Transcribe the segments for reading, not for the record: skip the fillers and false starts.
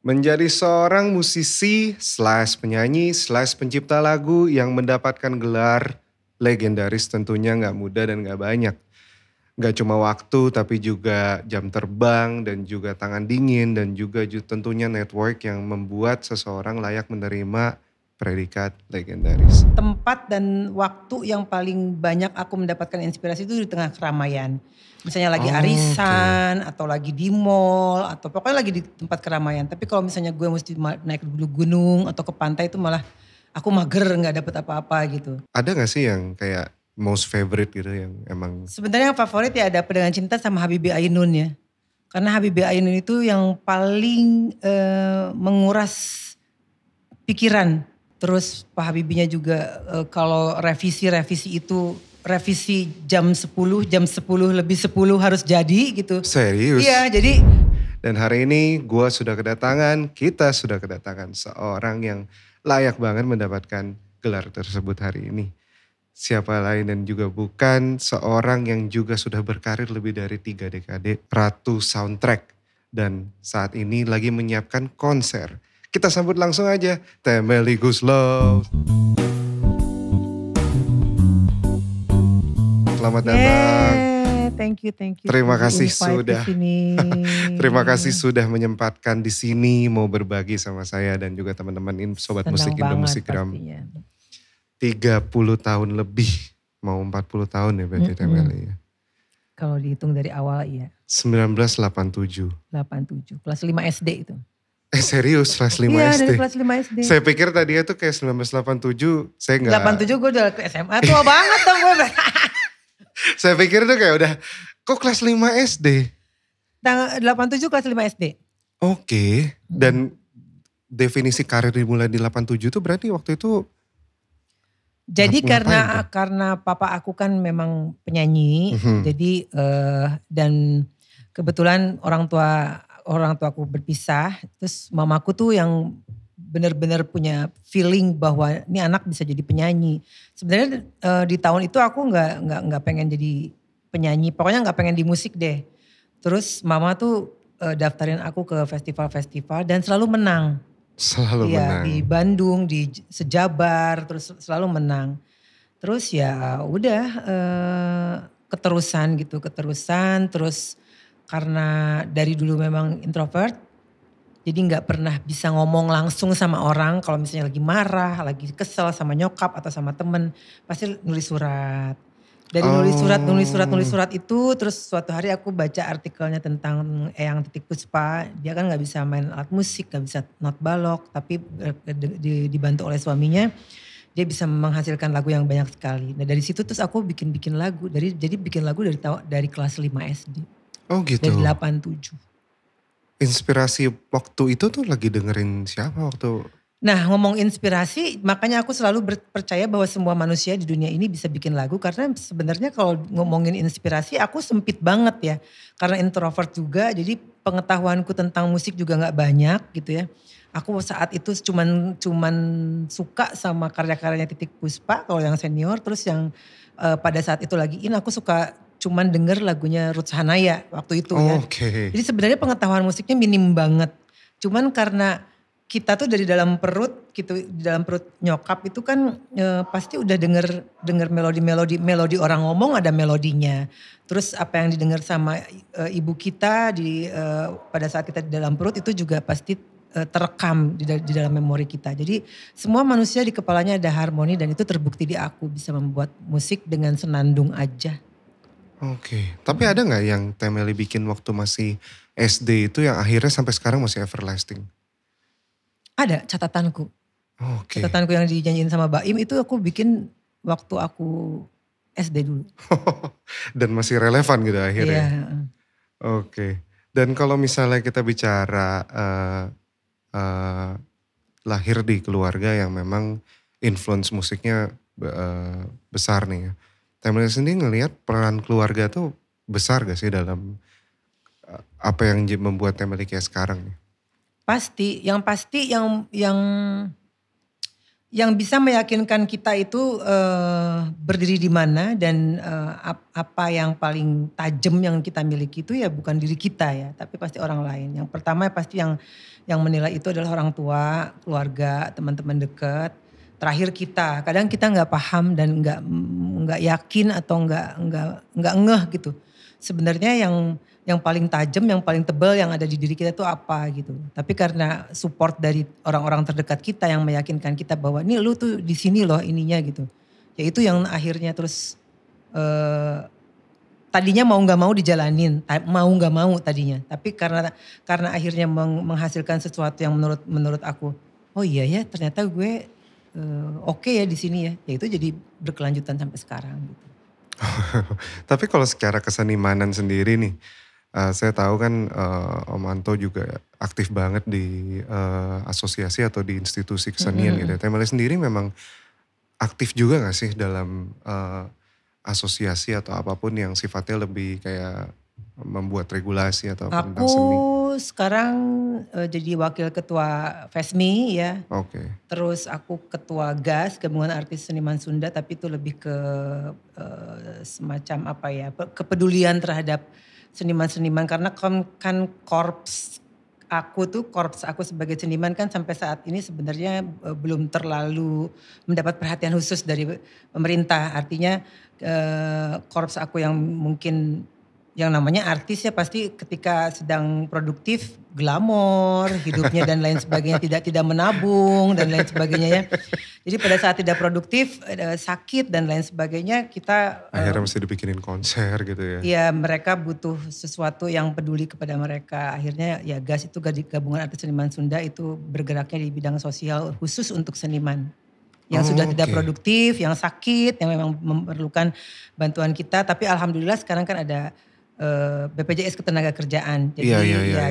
Menjadi seorang musisi slash penyanyi slash pencipta lagu yang mendapatkan gelar legendaris tentunya nggak mudah dan nggak banyak. Nggak cuma waktu tapi juga jam terbang dan juga tangan dingin dan juga tentunya network yang membuat seseorang layak menerima predikat legendaris. Tempat dan waktu yang paling banyak aku mendapatkan inspirasi itu di tengah keramaian. Misalnya lagi arisan atau lagi di mall atau pokoknya lagi di tempat keramaian. Tapi kalau misalnya gue mesti naik dulu gunung atau ke pantai itu malah aku mager nggak dapet apa-apa gitu. Ada gak sih yang kayak most favorite gitu yang emang? Sebenarnya yang favorit ya ada Pegangan Cinta sama Habibie Ainun ya. Karena Habibie Ainun itu yang paling menguras pikiran. Terus Pak Habibie-nya juga kalau revisi itu revisi jam 10 lebih 10 harus jadi gitu. Serius? Iya jadi. Dan hari ini kita sudah kedatangan seorang yang layak banget mendapatkan gelar tersebut hari ini. Siapa lain dan juga bukan seorang yang juga sudah berkarir lebih dari 3 dekade, Ratu Soundtrack. Dan saat ini lagi menyiapkan konser. Kita sambut langsung aja Temely Guslow. Selamat datang. Thank you. Terima kasih sudah menyempatkan di sini mau berbagi sama saya dan juga teman-teman sobat Senang musik Indo Musikgram. 30 tahun lebih, mau 40 tahun ya berarti Temely ya. Kalau dihitung dari awal iya. 1987. 87, kelas 5 SD itu. Serius kelas 5 iya, SD? Iya dari kelas 5 SD. Saya pikir tadi itu kayak 1987, saya enggak. 87 gue udah ke SMA, tua banget dong gue. Saya pikir itu kayak udah, kok kelas 5 SD? 87 kelas 5 SD. Oke, dan definisi karir dimulai di 87 itu berarti waktu itu. Jadi karena papa aku kan memang penyanyi, jadi dan kebetulan orang tuaku berpisah, terus mamaku tuh yang benar-benar punya feeling bahwa ini anak bisa jadi penyanyi. Sebenarnya di tahun itu aku nggak pengen jadi penyanyi, pokoknya nggak pengen di musik deh. Terus mama tuh daftarin aku ke festival-festival dan selalu menang. Menang. Di Bandung, di Sejabar, terus selalu menang. Terus ya udah keterusan. Terus karena dari dulu memang introvert, jadi nggak pernah bisa ngomong langsung sama orang. Kalau misalnya lagi marah, lagi kesel sama nyokap atau sama temen, pasti nulis surat. Dari nulis surat itu, terus suatu hari aku baca artikelnya tentang Eyang Titik Puspa. Dia kan gak bisa main alat musik, gak bisa not balok, tapi dibantu oleh suaminya. Dia bisa menghasilkan lagu yang banyak sekali. Nah dari situ terus aku bikin lagu. Jadi bikin lagu dari kelas 5 SD. Oh gitu. Dari 87. Inspirasi waktu itu tuh lagi dengerin siapa waktu? Nah ngomong inspirasi, makanya aku selalu percaya bahwa semua manusia di dunia ini bisa bikin lagu. Karena sebenarnya kalau ngomongin inspirasi aku sempit banget ya. Karena introvert juga, jadi pengetahuanku tentang musik juga gak banyak gitu ya. Aku saat itu cuman suka sama karya-karyanya Titik Puspa kalau yang senior. Terus yang pada saat itu lagi aku suka cuman denger lagunya Ruth Sahanaya waktu itu ya. Jadi sebenarnya pengetahuan musiknya minim banget. Cuman karena kita tuh dari dalam perut gitu, di dalam perut nyokap itu kan pasti udah denger melodi orang ngomong ada melodinya. Terus apa yang didengar sama ibu kita pada saat kita di dalam perut itu juga pasti terekam di dalam memori kita. Jadi semua manusia di kepalanya ada harmoni dan itu terbukti di aku bisa membuat musik dengan senandung aja. Oke, tapi ada gak yang Temely bikin waktu masih SD itu yang akhirnya sampai sekarang masih everlasting? Ada catatanku. Catatanku yang dijanjiin sama Baim itu aku bikin waktu aku SD dulu. Dan masih relevan gitu akhirnya? Iya. Oke, dan kalau misalnya kita bicara lahir di keluarga yang memang influence musiknya besar nih ya. Temely sendiri ngelihat peran keluarga tuh besar gak sih dalam apa yang membuat Temely kayak sekarang nih? Pasti, yang yang bisa meyakinkan kita itu berdiri di mana dan apa yang paling tajam yang kita miliki itu ya bukan diri kita ya, tapi pasti orang lain. Yang pertama pasti yang menilai itu adalah orang tua, keluarga, teman-teman dekat. Terakhir kita, kadang kita nggak paham dan nggak yakin atau nggak ngeh gitu. Sebenarnya yang paling tajam, yang paling tebal yang ada di diri kita itu apa gitu. Tapi karena support dari orang-orang terdekat kita yang meyakinkan kita bahwa nih lu tuh di sini loh ininya gitu. Ya itu yang akhirnya terus tadinya mau nggak mau dijalanin, mau nggak mau tadinya. Tapi karena akhirnya menghasilkan sesuatu yang menurut aku, oh iya ya ternyata gue oke ya di sini ya. Ya itu jadi berkelanjutan sampai sekarang gitu. Tapi kalau secara kesenimanan sendiri nih, saya tahu kan Om Anto juga aktif banget di asosiasi atau di institusi kesenian gitu ya. Temeli sendiri memang aktif juga gak sih dalam asosiasi atau apapun yang sifatnya lebih kayak membuat regulasi atau apa tentang Aku seni? sekarang jadi wakil ketua FESMI ya. Oke. Terus aku ketua GAS, Gabungan Artis Seniman Sunda, tapi itu lebih ke semacam apa ya, kepedulian terhadap seniman-seniman. Karena kan korps aku sebagai seniman kan sampai saat ini sebenarnya belum terlalu mendapat perhatian khusus dari pemerintah. Artinya korps aku yang mungkin yang namanya artis ya pasti ketika sedang produktif glamor hidupnya dan lain sebagainya, tidak menabung dan lain sebagainya ya. Jadi pada saat tidak produktif sakit dan lain sebagainya kita Akhirnya mesti dibikinin konser gitu ya. ya mereka butuh sesuatu yang peduli kepada mereka. Akhirnya ya GAS itu Gabungan Artis Seniman Sunda itu bergeraknya di bidang sosial khusus untuk seniman. Yang sudah tidak produktif, yang sakit, yang memang memerlukan bantuan kita. Tapi alhamdulillah sekarang kan ada BPJS Ketenagakerjaan. Jadi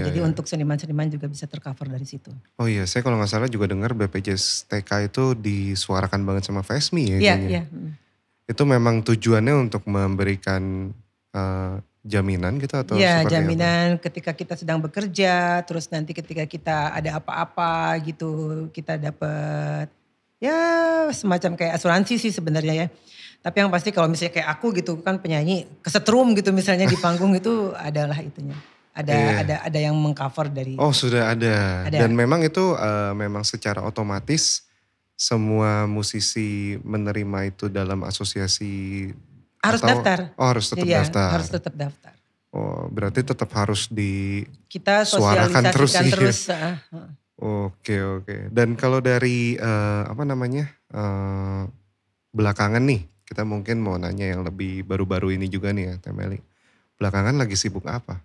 jadi untuk seniman-seniman juga bisa tercover dari situ. Oh iya, saya kalau nggak salah juga dengar BPJS TK itu disuarakan banget sama FESMI ya. Iya. Itu memang tujuannya untuk memberikan jaminan gitu atau ya, seperti jaminan apa? Ketika kita sedang bekerja, terus nanti ketika kita ada apa-apa gitu, kita dapat ya semacam kayak asuransi sih sebenarnya ya. Tapi yang pasti kalau misalnya kayak aku gitu kan penyanyi kesetrum gitu misalnya di panggung itu adalah itunya. Ada yang mengcover dari. Oh sudah ada. Dan memang itu memang secara otomatis semua musisi menerima itu dalam asosiasi. Harus daftar. Oh harus tetap daftar. Harus tetap daftar. Oh berarti tetap harus kita sosialisasikan terus. Oke. Dan kalau dari belakangan nih, kita mungkin mau nanya yang lebih baru-baru ini juga nih ya Temeli. Belakangan lagi sibuk apa?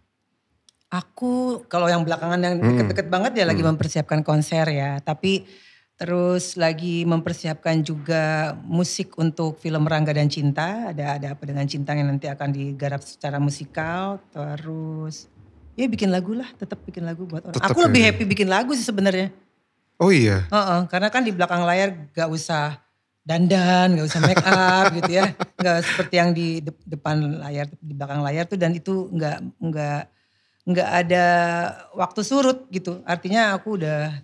Aku kalau yang belakangan yang deket-deket banget ya lagi mempersiapkan konser ya. Tapi terus lagi mempersiapkan juga musik untuk film Rangga dan Cinta. Ada apa dengan Cinta yang nanti akan digarap secara musikal. Terus ya bikin lagu lah, tetap bikin lagu buat orang. Aku lebih happy bikin lagu sih sebenarnya. Oh iya? Karena kan di belakang layar gak usah dandan, gak usah make up gitu ya. Gak seperti yang di depan layar, di belakang layar tuh dan itu gak ada waktu surut gitu. Artinya aku udah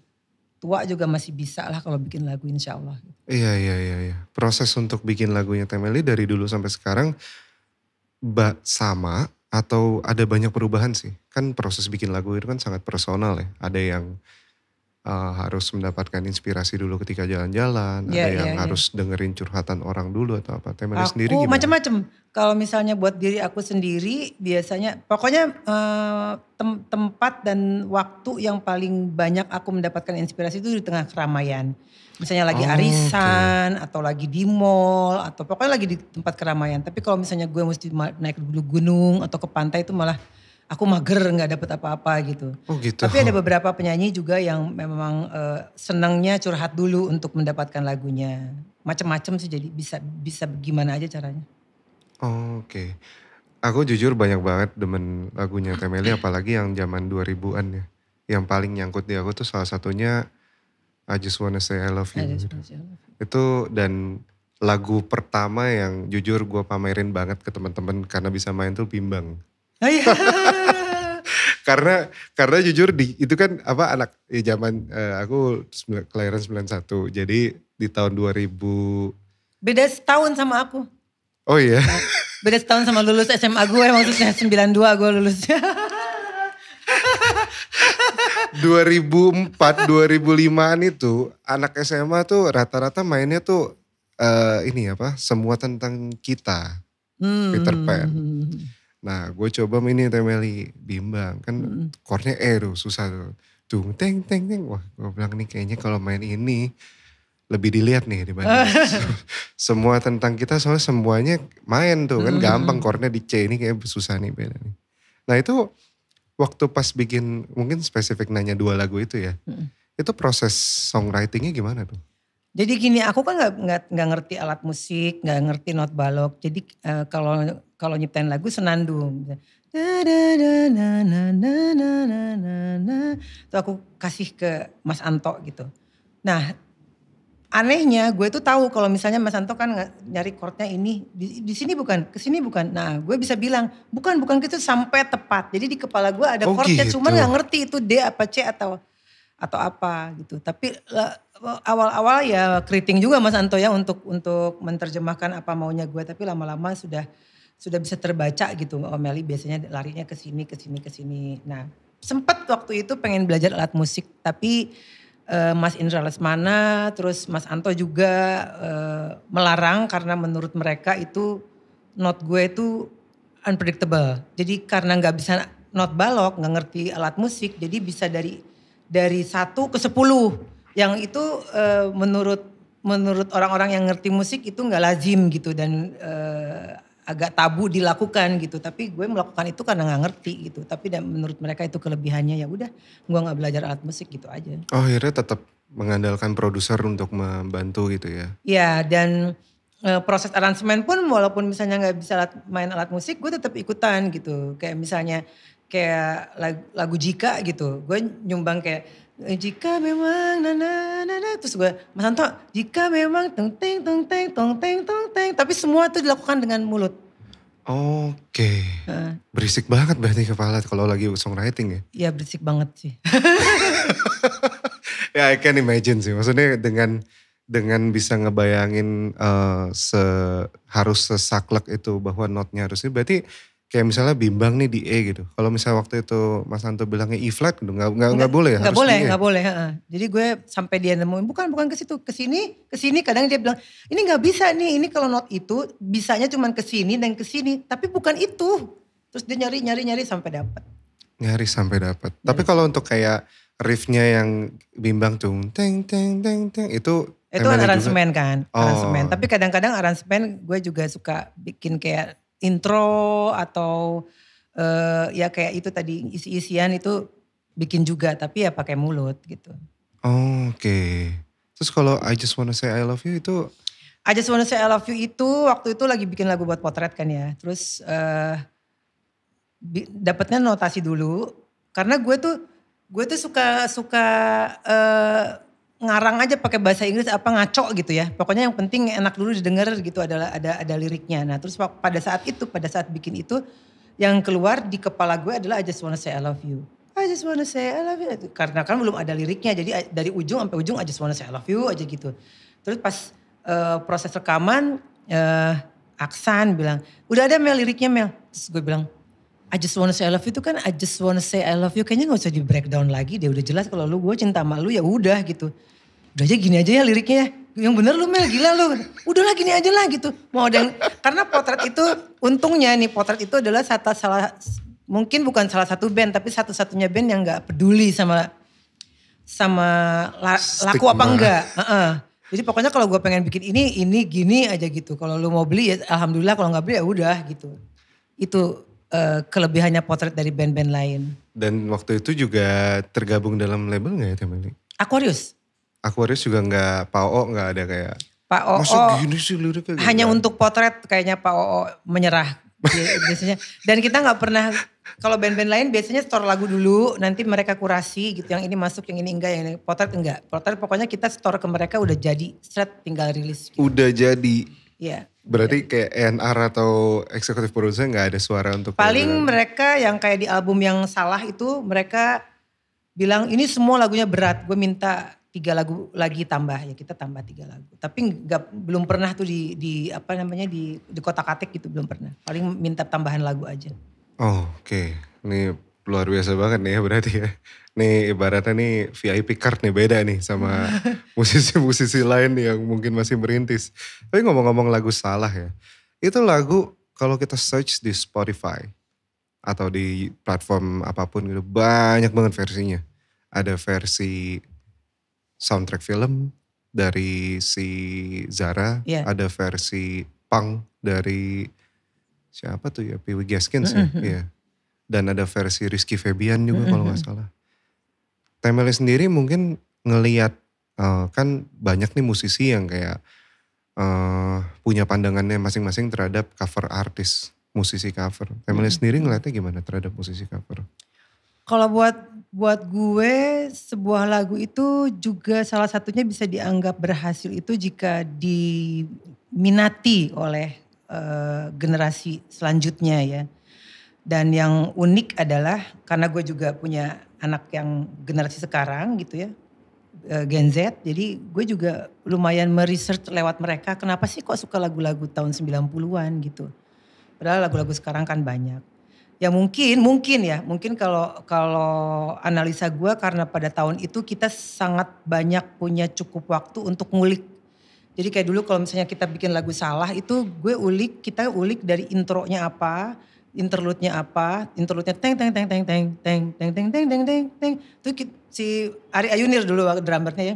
tua juga masih bisa lah kalau bikin lagu insya Allah. Iya. Proses untuk bikin lagunya Temeli dari dulu sampai sekarang sama atau ada banyak perubahan sih? Kan proses bikin lagu itu kan sangat personal ya. Ada yang harus mendapatkan inspirasi dulu ketika jalan-jalan, ada yang harus dengerin curhatan orang dulu atau apa. Temeli sendiri gimana? Macam-macam. Kalau misalnya buat diri aku sendiri biasanya pokoknya tempat dan waktu yang paling banyak aku mendapatkan inspirasi itu di tengah keramaian. Misalnya lagi arisan atau lagi di mall atau pokoknya lagi di tempat keramaian. Tapi kalau misalnya gue mesti naik dulu gunung atau ke pantai itu malah aku mager gak dapet apa-apa gitu. Oh gitu. Tapi ada beberapa penyanyi juga yang memang senangnya curhat dulu untuk mendapatkan lagunya. Macam-macam sih jadi bisa gimana aja caranya. Oke. Aku jujur banyak banget demen lagunya Temeli apalagi yang zaman 2000-an ya. Yang paling nyangkut di aku tuh salah satunya I Just Wanna Say I Love You. Itu dan lagu pertama yang jujur gue pamerin banget ke teman-teman karena bisa main tuh Bimbang. karena jujur itu kan anak zaman aku kelahiran 91. Jadi di tahun 2000. Beda setahun sama aku. Oh iya. Beda setahun sama lulus SMA gue, maksudnya 92 gue lulusnya. 2004, 2005-an itu anak SMA tuh rata-rata mainnya tuh ini apa, semua tentang kita, Peter Pan. Nah gue coba mainin Temeli Bimbang, kan chordnya tuh susah tuh. Dung teng teng teng, wah gue bilang nih kayaknya kalau main ini lebih dilihat nih dibanding semua tentang kita, soalnya semuanya main tuh kan gampang, chordnya di C, ini kayak susah nih beda nih. Nah itu waktu pas bikin, mungkin spesifik nanya 2 lagu itu ya, itu proses songwritingnya gimana tuh? Jadi gini, aku kan nggak ngerti alat musik, nggak ngerti not balok. Jadi kalau nyiptain lagu senandung. Itu aku kasih ke Mas Anto gitu. Nah, anehnya gue tuh tahu kalau misalnya Mas Anto kan nyari chordnya ini di sini bukan, ke sini bukan. Nah, gue bisa bilang bukan gitu sampai tepat. Jadi di kepala gue ada chordnya, gitu. cuman nggak ngerti itu D apa C atau apa gitu. Tapi awal-awal ya keriting juga Mas Anto ya untuk menerjemahkan apa maunya gue. Tapi lama-lama sudah bisa terbaca gitu. Oh Meli biasanya larinya ke sini, ke sini, ke sini. Nah sempat waktu itu pengen belajar alat musik. Tapi Mas Indra Lesmana terus Mas Anto juga melarang karena menurut mereka itu not gue itu unpredictable. Jadi karena gak bisa not balok, gak ngerti alat musik. Jadi bisa dari 1 ke 10. Yang itu menurut orang-orang yang ngerti musik itu gak lazim gitu dan agak tabu dilakukan gitu. Tapi gue melakukan itu karena gak ngerti gitu. Tapi menurut mereka itu kelebihannya, ya udah gue gak belajar alat musik gitu aja. Oh akhirnya tetap mengandalkan produser untuk membantu gitu ya? Ya dan proses aransemen pun walaupun misalnya gak bisa main alat musik, gue tetap ikutan gitu. Kayak misalnya kayak lagu Jika gitu, gue nyumbang kayak jika memang terus gue Mas Anto jika memang tong teng tong teng tong teng tong teng, tapi semua itu dilakukan dengan mulut. Oke. Berisik banget berarti kepala kalau lagi songwriting ya? Iya berisik banget sih. Ya I can imagine sih, maksudnya dengan bisa ngebayangin harus sesaklek itu bahwa notnya harusnya, berarti kayak misalnya Bimbang nih di E gitu. Kalau misalnya waktu itu Mas Anto bilangnya E flat gitu, nggak boleh ya? Nggak boleh. Jadi gue sampai dia nemuin bukan ke situ, ke sini. Kadang dia bilang ini nggak bisa nih, ini kalau not itu bisanya cuma ke sini dan ke sini, tapi bukan itu. Terus dia nyari sampai dapat. Nyari sampai dapat. Tapi kalau untuk kayak riffnya yang Bimbang tuh teng teng teng teng itu aransemen juga? Kan, aransemen. Tapi kadang-kadang aransemen gue juga suka bikin kayak intro atau ya kayak itu tadi isi-isian itu bikin juga, tapi ya pakai mulut gitu. Oke. Terus kalau I Just Wanna Say I Love You itu? I Just Wanna Say I Love You itu waktu itu lagi bikin lagu buat potret kan ya. Terus dapatnya notasi dulu karena gue tuh suka ngarang aja pakai bahasa Inggris apa ngaco gitu ya. Pokoknya yang penting enak dulu didengar gitu, ada liriknya. Nah terus pada saat bikin itu yang keluar di kepala gue adalah I Just Wanna Say I Love You. I just wanna say I love you. Karena kan belum ada liriknya, jadi dari ujung sampai ujung I just wanna say I love you aja gitu. Terus pas proses rekaman Aksan bilang, udah ada Mel liriknya Mel. Terus gue bilang, I just wanna say I love you itu kan I just wanna say I love you, kayaknya gak usah di breakdown lagi deh, udah jelas kalau gue cinta sama lu ya udah gitu. Udah aja gini aja ya liriknya, yang bener lu Mel, gila lu. Udahlah gini aja lah gitu. Mau ada karena potret itu untungnya nih, potret itu adalah mungkin bukan salah satu band tapi satu-satunya band yang gak peduli sama laku apa enggak. Jadi pokoknya kalau gue pengen bikin ini gini aja gitu. Kalau lu mau beli ya alhamdulillah, kalau gak beli ya udah gitu. Itu kelebihannya potret dari band-band lain. Dan waktu itu juga tergabung dalam label gak ya Temeli? Aquarius juga gak, Pak Oo gak ada kayak. Pak Oo masa gini sih liriknya. Hanya untuk potret kayaknya Pak Oo menyerah biasanya. Dan kita gak pernah, kalau band-band lain biasanya store lagu dulu, nanti mereka kurasi gitu, yang ini masuk, yang ini enggak, yang ini potret enggak. Potret pokoknya kita store ke mereka udah jadi, set tinggal rilis. Gitu. Udah jadi. Iya. Berarti kayak A&R atau executive producer gak ada suara untuk. Paling mereka yang kayak di album yang salah itu mereka bilang ini semua lagunya berat. Gue minta 3 lagu lagi tambah ya, kita tambah 3 lagu. Tapi belum pernah tuh di apa namanya di kotak-atik gitu, belum pernah. Paling minta tambahan lagu aja. Oh, oke. Ini luar biasa banget nih ya berarti ya. Nih ibaratnya nih VIP card nih beda nih sama musisi-musisi lain yang mungkin masih merintis. Tapi ngomong-ngomong lagu Salah ya. Itu lagu kalau kita search di Spotify atau di platform apapun gitu banyak banget versinya. Ada versi soundtrack film dari si Zara, Iya. ada versi punk dari siapa tuh ya, Pee Wee Gaskins ya, iya. Dan ada versi Rizky Febian juga kalau nggak salah. Temeli sendiri mungkin ngelihat kan banyak nih musisi yang kayak punya pandangannya masing-masing terhadap cover artis, musisi cover. Temeli sendiri ngelihatnya gimana terhadap musisi cover? Kalau buat gue sebuah lagu itu juga salah satunya bisa dianggap berhasil itu jika diminati oleh generasi selanjutnya ya. Dan yang unik adalah karena gue juga punya anak yang generasi sekarang gitu ya, Gen Z. Jadi gue juga lumayan meresearch lewat mereka kenapa sih kok suka lagu-lagu tahun 90-an gitu. Padahal lagu-lagu sekarang kan banyak. Ya mungkin kalau analisa gue karena pada tahun itu kita sangat banyak punya cukup waktu untuk ngulik. Jadi kayak dulu kalau misalnya kita bikin lagu Salah itu kita ulik dari intronya apa, interlude-nya apa, interlude-nya teng teng teng teng teng teng teng teng teng teng teng teng. Itu si Ari Ayunir dulu drummernya ya.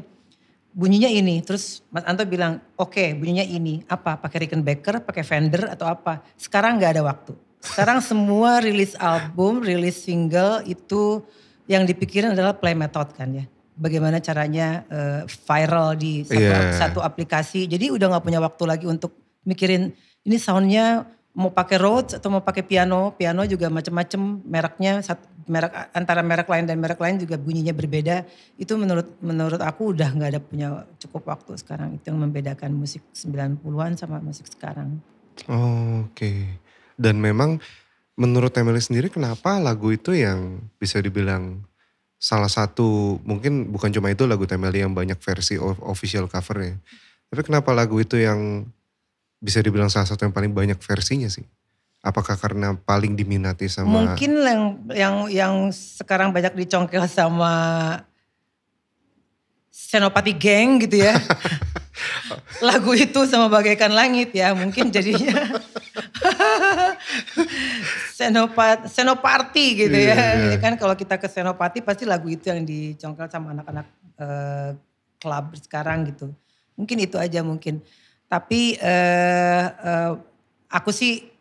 Bunyinya ini, terus Mas Anto bilang, oke, bunyinya ini, apa? Pakai Rickenbacker, pakai Fender atau apa? Sekarang nggak ada waktu. Sekarang semua rilis album, rilis single itu yang dipikirin adalah play method kan ya. Bagaimana caranya viral di satu aplikasi. Jadi udah nggak punya waktu lagi untuk mikirin ini soundnya mau pakai Rhodes atau mau pakai piano. Piano juga macam-macam mereknya, antara merek lain dan merek lain juga bunyinya berbeda. Itu menurut aku udah nggak ada punya cukup waktu sekarang. Itu yang membedakan musik 90-an sama musik sekarang. Oh, oke. Dan memang menurut Emily sendiri kenapa lagu itu yang bisa dibilang salah satu, mungkin bukan cuma itu lagu Temeli yang banyak versi official covernya. Tapi kenapa lagu itu yang bisa dibilang salah satu yang paling banyak versinya sih? Apakah karena paling diminati sama... Mungkin yang sekarang banyak dicongkel sama Senopati Gang gitu ya. Lagu itu sama Bagaikan Langit ya mungkin jadinya Senoparty gitu ya. Yeah. Kan kalau kita ke Senopati pasti lagu itu yang dicongkel sama anak-anak klub sekarang gitu. Mungkin itu aja mungkin. Tapi aku sih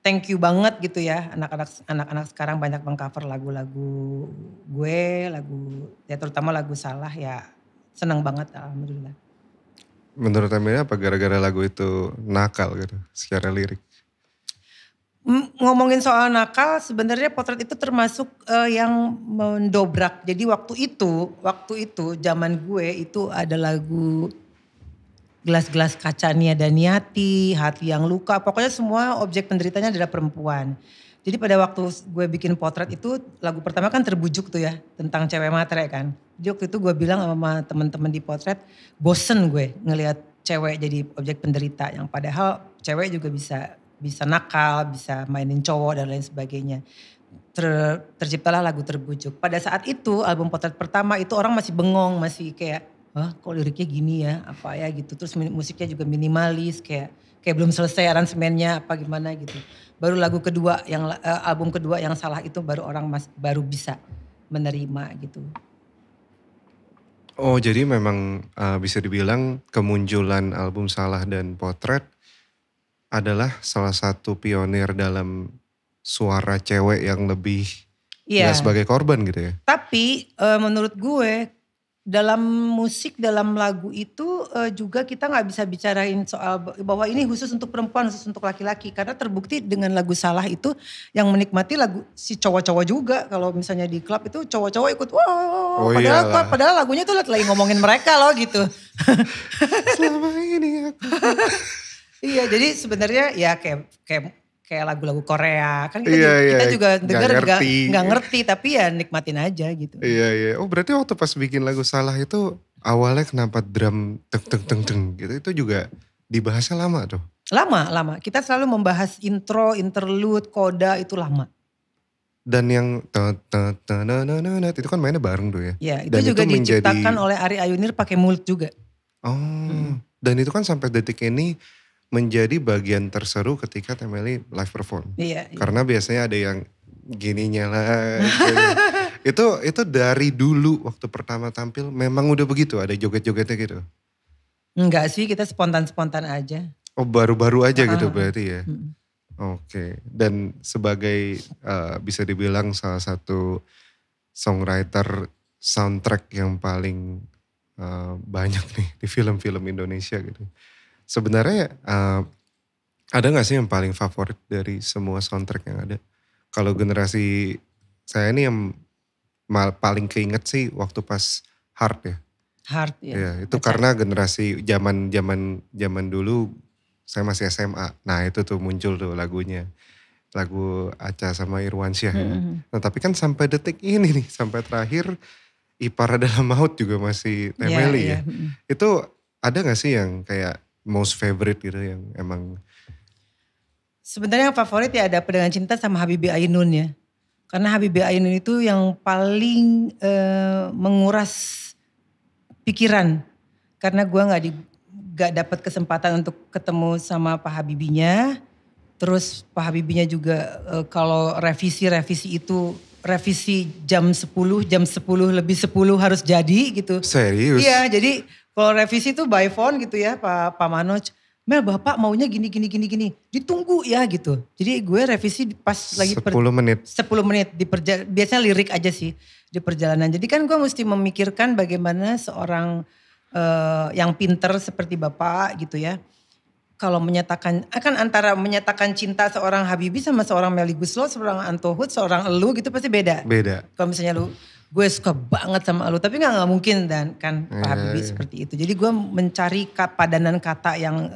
thank you banget gitu ya anak-anak sekarang banyak mengcover lagu-lagu gue, terutama lagu Salah ya seneng banget alhamdulillah. Menurut Amelia apa gara-gara lagu itu nakal gitu secara lirik? Ngomongin soal nakal sebenarnya Potret itu termasuk yang mendobrak. Jadi waktu itu zaman gue itu ada lagu Gelas-gelas kaca Nia Daniati, Hati yang luka. Pokoknya semua objek penderitanya adalah perempuan. Jadi pada waktu gue bikin Potret itu lagu pertama kan Terbujuk tuh ya. Tentang cewek matre kan. Jadi waktu itu gue bilang sama teman-teman di Potret. Bosen gue ngelihat cewek jadi objek penderita. Yang padahal cewek juga bisa nakal, bisa mainin cowok dan lain sebagainya. Terciptalah lagu Terbujuk. Pada saat itu album Potret pertama itu orang masih bengong. Masih kayak kok liriknya gini ya apa ya gitu. Terus musiknya juga minimalis kayak belum selesai aransemennya apa gimana gitu. Baru lagu kedua album kedua yang Salah itu baru orang baru bisa menerima gitu. Oh jadi memang bisa dibilang kemunculan album Salah dan Potret adalah salah satu pionir dalam suara cewek yang lebih gak sebagai korban gitu ya. Tapi menurut gue dalam musik, dalam lagu itu juga kita gak bisa bicarain soal bahwa ini khusus untuk perempuan, khusus untuk laki-laki. Karena terbukti dengan lagu Salah itu yang menikmati lagu si cowok-cowok juga. Kalau misalnya di klub itu cowok-cowok ikut padahal lagunya tuh lagi ngomongin mereka loh gitu. Selama ini aku... Iya jadi sebenarnya ya kayak lagu-lagu Korea kan kita juga denger gak ngerti tapi ya nikmatin aja gitu. Iya. Oh berarti waktu pas bikin lagu Salah itu awalnya kenapa drum teng teng teng teng gitu itu juga dibahasnya lama tuh. Lama. Kita selalu membahas intro, interlude, koda itu lama. Dan yang itu kan mainnya bareng tuh ya. Ya, itu Dan itu juga diciptakan menjadi oleh Ari Ayunir pakai mulut juga. dan itu kan sampai detik ini menjadi bagian terseru ketika Temeli live perform. Iya. Karena biasanya ada yang gininya lah. Itu dari dulu waktu pertama tampil memang udah begitu, ada joget-jogetnya gitu. Enggak sih, kita spontan-spontan aja. Oh baru-baru aja gitu berarti ya. Mm. Oke, dan sebagai bisa dibilang salah satu songwriter soundtrack yang paling banyak nih di film-film Indonesia gitu. Sebenarnya ada gak sih yang paling favorit dari semua soundtrack yang ada? Kalau generasi saya ini yang paling keinget sih waktu pas Hard ya. Hard ya. Ya itu karena generasi zaman dulu saya masih SMA. Nah itu tuh muncul tuh lagunya. Lagu Acha sama Irwansyah. Nah tapi kan sampai detik ini nih, sampai terakhir Ipar Adalah Maut juga masih Temeli ya. Itu ada gak sih yang kayak most favorite gitu yang emang? Sebenarnya yang favorit ya ada Pegangan Cinta sama Habibie Ainun ya. Karena Habibie Ainun itu yang paling menguras pikiran. Karena gue gak dapat kesempatan untuk ketemu sama Pak Habibinya. Terus Pak Habibinya juga kalau revisi itu revisi jam 10 lebih 10 harus jadi gitu. Serius? Iya, jadi kalau revisi itu by phone gitu ya Pak Manoj. Mel bapak maunya gini. Ditunggu ya gitu. Jadi gue revisi pas lagi 10 menit. 10 menit. Biasanya lirik aja sih di perjalanan. Jadi kan gue mesti memikirkan bagaimana seorang yang pinter seperti bapak gitu ya. Kalau menyatakan, akan antara menyatakan cinta seorang Habibie sama seorang Melly Guslo, seorang Anto Hood, seorang elu gitu pasti beda. Beda. Kalau misalnya lu, gue suka banget sama elu, tapi gak mungkin kan Pak Habibie seperti itu. Jadi gue mencari padanan kata yang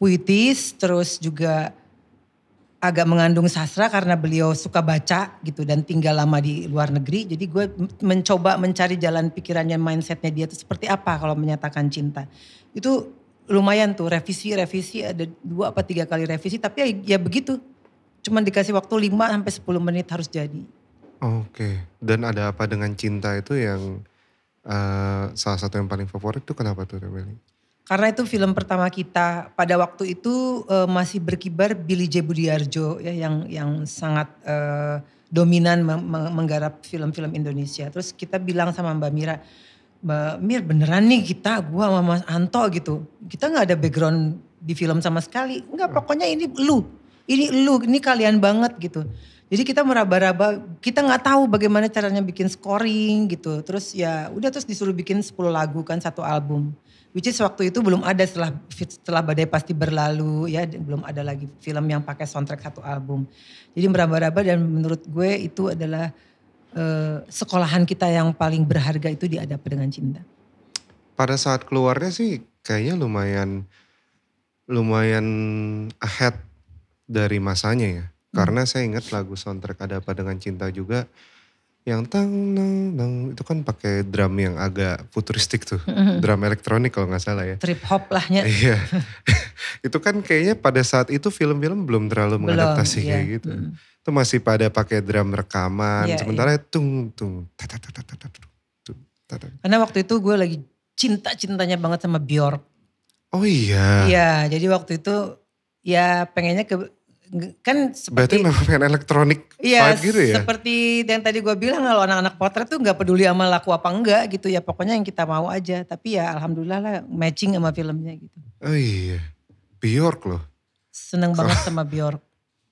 puitis, terus juga agak mengandung sastra karena beliau suka baca gitu dan tinggal lama di luar negeri. Jadi gue mencoba mencari jalan pikirannya, mindsetnya dia itu seperti apa kalau menyatakan cinta. Itu lumayan tuh revisi ada 2 apa 3 kali revisi tapi ya begitu. Cuman dikasih waktu 5 sampai 10 menit harus jadi. Oke. Dan ada apa dengan cinta itu yang salah satu yang paling favorit tuh kenapa tuh Temeli? Karena itu film pertama kita. Pada waktu itu masih berkibar Billy J. Budiarjo ya yang sangat dominan menggarap film-film Indonesia. Terus kita bilang sama Mbak Mira, Mbak Mir beneran nih gua sama Mas Anto gitu. Kita gak ada background di film sama sekali. Enggak, pokoknya ini ini kalian banget gitu. Jadi kita meraba-raba, kita gak tahu bagaimana caranya bikin scoring gitu. Terus ya udah terus disuruh bikin 10 lagu kan satu album. Which is waktu itu belum ada setelah Badai Pasti Berlalu ya. Belum ada lagi film yang pakai soundtrack satu album. Jadi meraba-raba dan menurut gue itu adalah sekolahan kita yang paling berharga itu di Ada Apa Dengan Cinta. Pada saat keluarnya sih kayaknya lumayan ahead dari masanya ya. Karena saya ingat lagu soundtrack Ada Apa Dengan Cinta juga yang tang itu kan pakai drum yang agak futuristik tuh. Drum elektronik kalau gak salah ya. Trip hop lahnya. Iya. Itu kan kayaknya pada saat itu film-film belum terlalu mengadaptasi kayak gitu. Itu masih pada pakai drum rekaman, sementara tung. Karena waktu itu gue lagi cinta-cintanya banget sama Björk. Oh iya. Iya, jadi waktu itu ya pengennya kan seperti. Berarti memang pengen elektronik vibe gitu ya? Seperti yang tadi gue bilang kalau anak-anak potret tuh gak peduli sama laku apa enggak gitu ya. Pokoknya yang kita mau aja, tapi ya alhamdulillah lah matching sama filmnya gitu. Oh iya, Björk loh. Seneng banget sama Björk.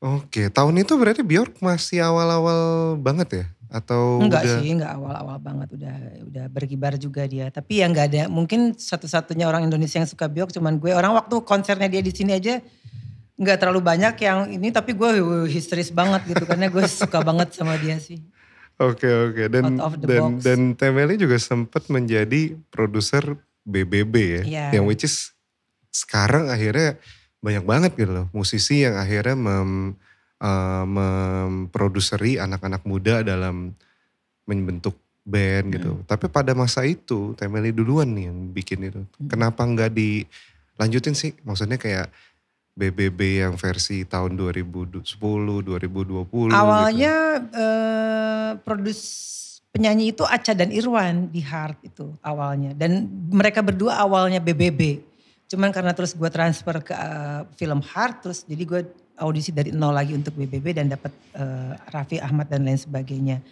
Oke, tahun itu berarti Björk masih awal-awal banget ya? Atau enggak sih, enggak awal-awal banget, udah berkibar juga dia. Tapi yang enggak ada, mungkin satu-satunya orang Indonesia yang suka Björk cuman gue. Orang waktu konsernya dia di sini aja enggak terlalu banyak yang ini, tapi gue histeris banget gitu karena gue suka banget sama dia sih. Oke. Dan Temeli juga sempat menjadi produser BBB ya. Yang which is sekarang akhirnya banyak banget gitu loh. Musisi yang akhirnya memproduseri anak-anak muda dalam membentuk band gitu. Tapi pada masa itu Temeli duluan nih yang bikin itu. Kenapa nggak dilanjutin sih? Maksudnya kayak BBB yang versi tahun 2010, 2020 Awalnya gitu. produs penyanyi itu Acha dan Irwan di Heart itu awalnya. Dan mereka berdua awalnya BBB. Cuman karena terus gue transfer ke film Heart, terus jadi gue audisi dari nol lagi untuk BBB dan dapat Raffi Ahmad dan lain sebagainya.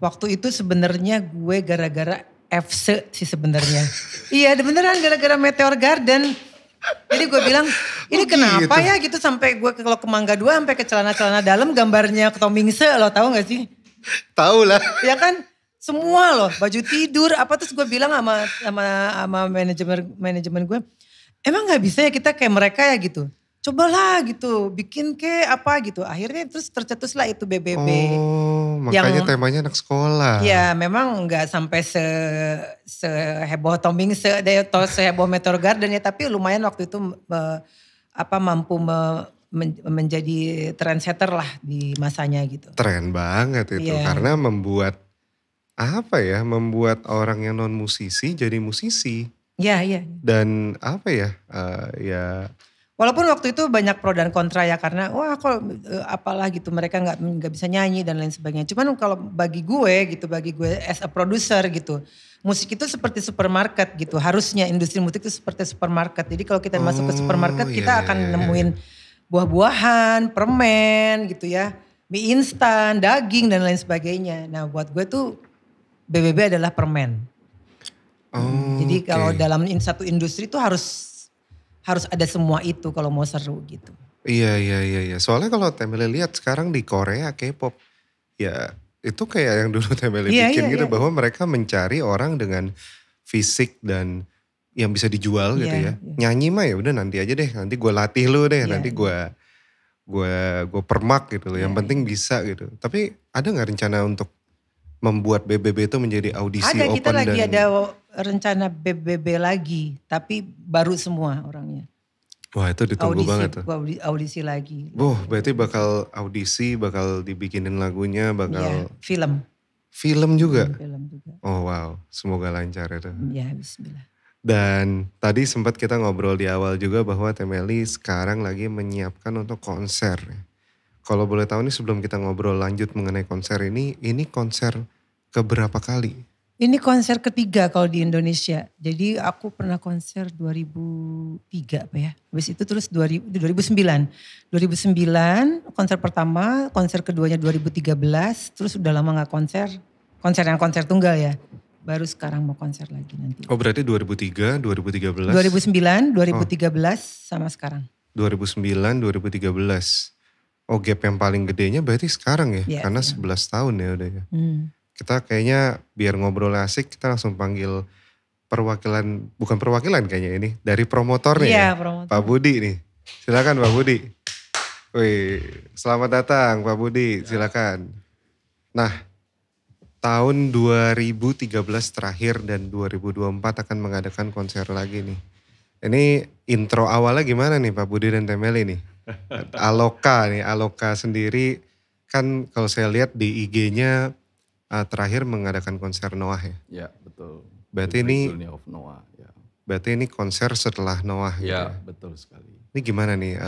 Waktu itu sebenarnya gue gara-gara FC sih sebenarnya. Iya beneran gara-gara Meteor Garden. Jadi gue bilang ini kenapa gitu. ya gitu sampai gue kalau ke Mangga 2 sampai ke celana-celana dalam gambarnya Tomingse lo tahu gak sih? Tahu lah. Ya kan semua loh baju tidur apa terus gue bilang sama manajemen gue emang nggak bisa ya kita kayak mereka ya gitu. Cobalah gitu bikin kayak apa gitu. Akhirnya terus tercetuslah itu BBB. Oh makanya temanya anak sekolah. Ya memang nggak sampai seheboh Tomingse atau seheboh Meteor Garden ya. Tapi lumayan waktu itu mampu menjadi trendsetter lah di masanya gitu. Keren banget itu karena membuat orang yang non musisi jadi musisi. Iya. Dan ya. Walaupun waktu itu banyak pro dan kontra ya karena wah kok apalah gitu mereka nggak bisa nyanyi dan lain sebagainya. Cuman kalau bagi gue as a producer gitu, musik itu seperti supermarket gitu. Harusnya industri musik itu seperti supermarket. Jadi kalau kita masuk ke supermarket kita akan nemuin buah-buahan, permen gitu ya, mie instan, daging dan lain sebagainya. Nah buat gue tuh BBB adalah permen. Jadi kalau dalam satu industri itu harus ada semua itu kalau mau seru gitu. Iya. Soalnya kalau Temeli lihat sekarang di Korea K-pop, ya itu kayak yang dulu Temeli bikin gitu. Bahwa mereka mencari orang dengan fisik dan yang bisa dijual gitu ya. Nyanyi mah ya udah nanti aja deh, nanti gue latih lu deh, nanti gue permak gitu loh. Yang penting bisa gitu. Tapi ada gak rencana untuk membuat BBB itu menjadi audisi open? Kita lagi dan... ada rencana BBB lagi, tapi baru semua orangnya. Wah itu ditunggu banget tuh. Audisi lagi. Berarti bakal audisi, bakal dibikinin lagunya, bakal... Film. Film juga? Film juga. Oh wow, semoga lancar itu. Ya bismillah. Dan tadi sempat kita ngobrol di awal juga bahwa Temeli sekarang lagi menyiapkan untuk konser. Kalau boleh tahu nih sebelum kita ngobrol lanjut mengenai konser ini konser keberapa kali? Ini konser ketiga kalau di Indonesia. Jadi aku pernah konser 2003 apa ya. Habis itu terus 2009. 2009 konser pertama, konser keduanya 2013. Terus udah lama gak konser. Konser tunggal ya. Baru sekarang mau konser lagi nanti. Oh berarti 2003, 2013? 2009, 2013 sama sekarang. 2009, 2013. Oh gap yang paling gedenya berarti sekarang ya? Karena 11 tahun ya udah ya. Kita kayaknya biar ngobrol asik kita langsung panggil bukan perwakilan kayaknya ini. Dari promotornya ya, promotor. Pak Budi nih. Silakan Pak Budi. Wih, selamat datang Pak Budi, silakan. Nah, tahun 2013 terakhir dan 2024 akan mengadakan konser lagi nih. Ini intro awalnya gimana nih Pak Budi dan Temeli nih? Aloka sendiri kan kalau saya lihat di IG-nya terakhir mengadakan konser Noah ya? Ya betul. Berarti ini of Noah, ya. Berarti ini konser setelah Noah gitu ya? Betul sekali. Ini gimana nih